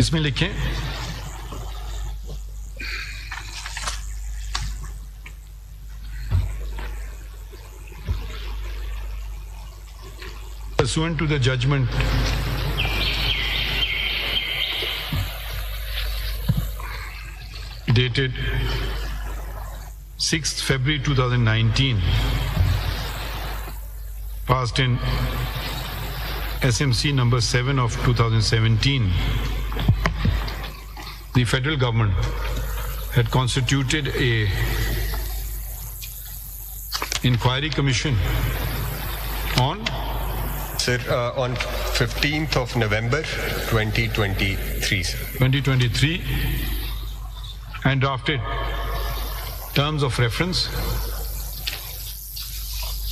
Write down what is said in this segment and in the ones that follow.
इसमें लिखें pursuant to the judgment dated 6th February 2019, passed in SMC number 7 of 2017, the federal government had constituted a inquiry commission on on 15th of November 2023, sir. 2023, and drafted terms of reference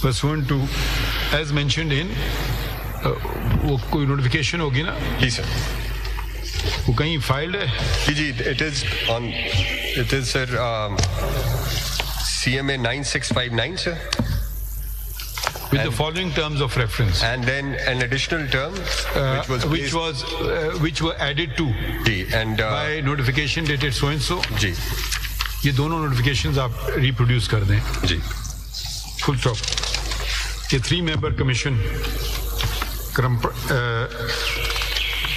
pursuant to, as mentioned in वो कोई notification होगी ना? जी sir. वो कहीं filed है? जी, it is sir CMA 9659, sir. With the following terms of reference, and then an additional term which were added to and by notification dated so and so. जी, ये दोनों notifications आप reproduce कर दें. जी. Full stop. ये 3-member commission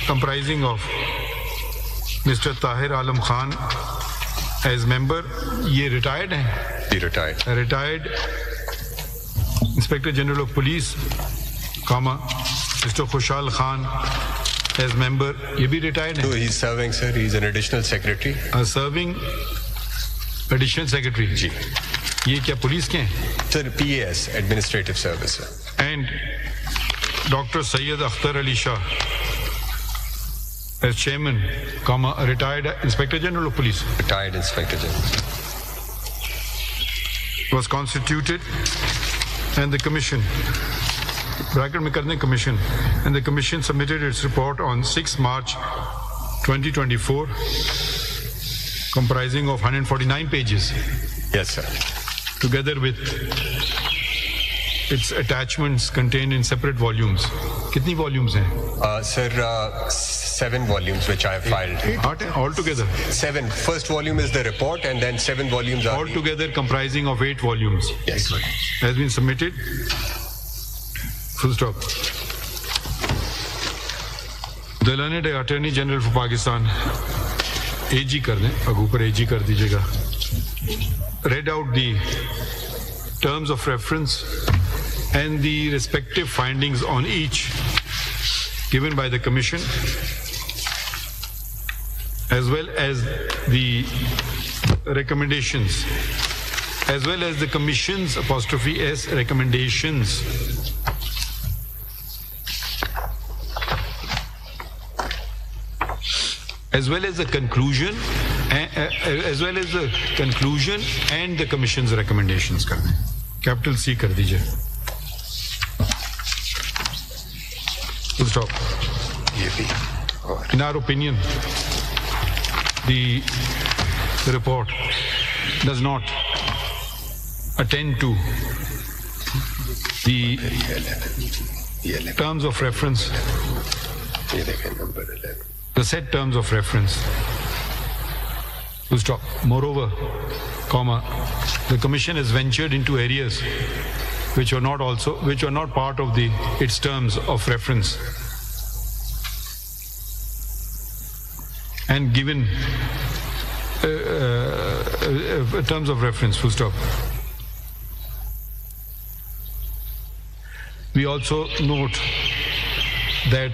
comprising of Mr. Tahir Alam Khan as member. ये retired हैं? He retired. Retired Inspector General of Police, Mr. Khushal Khan as member. ये भी retired So हैं? he's serving, sir. He's an additional secretary. Serving additional secretary. जी. ये क्या police के हैं? Sir, PAS, Administrative Service, sir. And Dr. Syed Akhtar Ali Shah as chairman, retired Inspector General of Police. Retired Inspector General. Was constituted, and the commission, bracket में करने commission, and the commission submitted its report on 6 March 2024, comprising of 149 pages. Yes, sir. Together with its attachments contained in separate volumes. कितनी volumes हैं? Sir, 7 volumes which I have filed. All together? 7. First volume is the report, and then 7 volumes are All together comprising of 8 volumes. Yes, sir. Has been submitted. Full stop. The learned Attorney General for Pakistan, AG कर दें, अब ऊपर AG कर दीजिएगा. Read out the terms of reference and the respective findings on each given by the Commission, as well as the recommendations, as well as the Commission's '(S) recommendations. As well as the conclusion, and the Commission's recommendations कर दें. Capital C कर दीजिए. Full stop. In our opinion, the report does not attend to the terms of reference, the set terms of reference. Full stop. Moreover, the Commission has ventured into areas which are not part of its terms of reference, and given terms of reference. Full stop. We also note that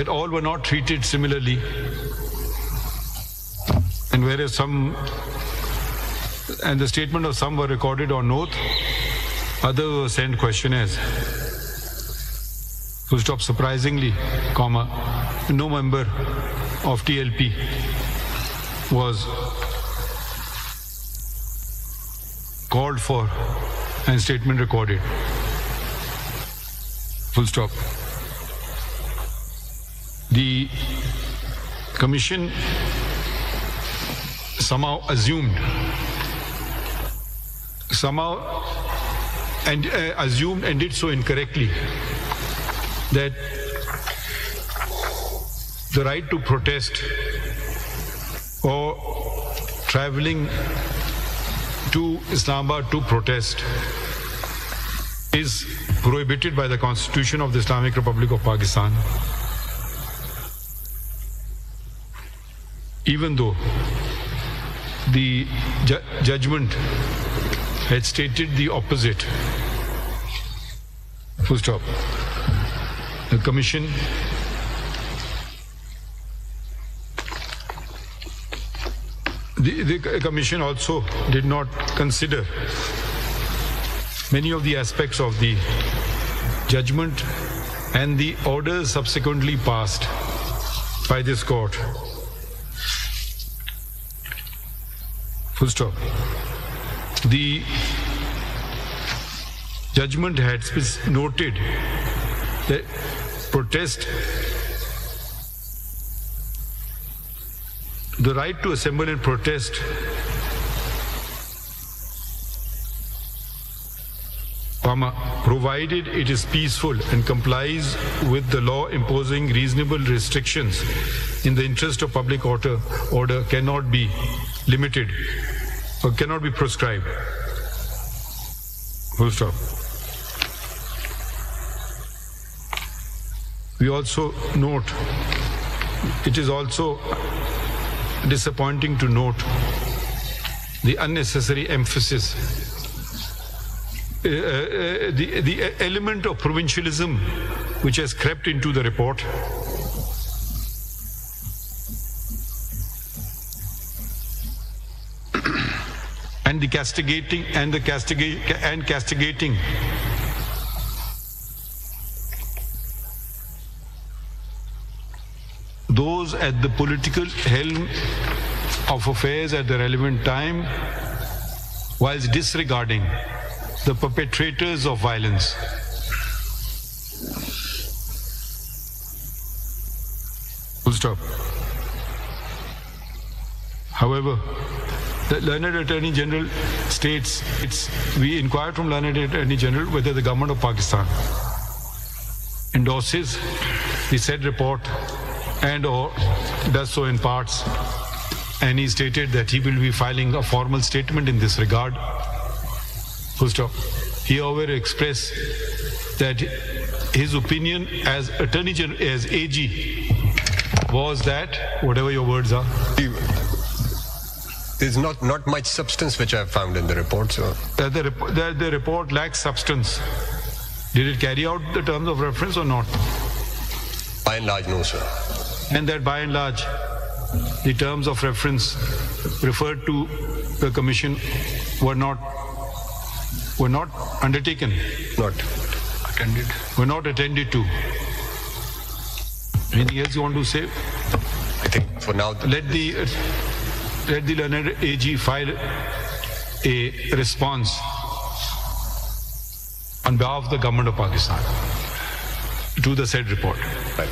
all were not treated similarly, and whereas the statement of some were recorded on oath, others were sent questionnaires. Full stop. Surprisingly, no member of TLP was called for and statement recorded. Full stop. The Commission somehow assumed and did so incorrectly that the right to protest or traveling to Islamabad to protest is prohibited by the Constitution of the Islamic Republic of Pakistan, even though the judgment had stated the opposite. Full stop. The Commission The Commission also did not consider many of the aspects of the judgment and the orders subsequently passed by this court. Full stop. The judgment had noted that protest, the right to assemble and protest provided it is peaceful and complies with the law, imposing reasonable restrictions in the interest of public order cannot be limited or cannot be prescribed. Full stop. We also note, it is also disappointing to note the unnecessary emphasis, the element of provincialism which has crept into the report. And the castigating those at the political helm of affairs at the relevant time, whilst disregarding the perpetrators of violence. Full stop. However, the Learned Attorney General states, we inquired from Learned Attorney General whether the government of Pakistan endorses the said report and or does so in parts, and he stated that he will be filing a formal statement in this regard. Full stop. He however expressed that his opinion as Attorney General, as AG, was that, whatever your words are, there's not much substance which I've found in the report, so that the report lacks substance. Did it carry out the terms of reference or not? By and large, no, sir. And that by and large, the terms of reference referred to the Commission were not undertaken, were not attended to. Anything else you want to say? I think for now, let the Learned AG file a response on behalf of the government of Pakistan to the said report. Right.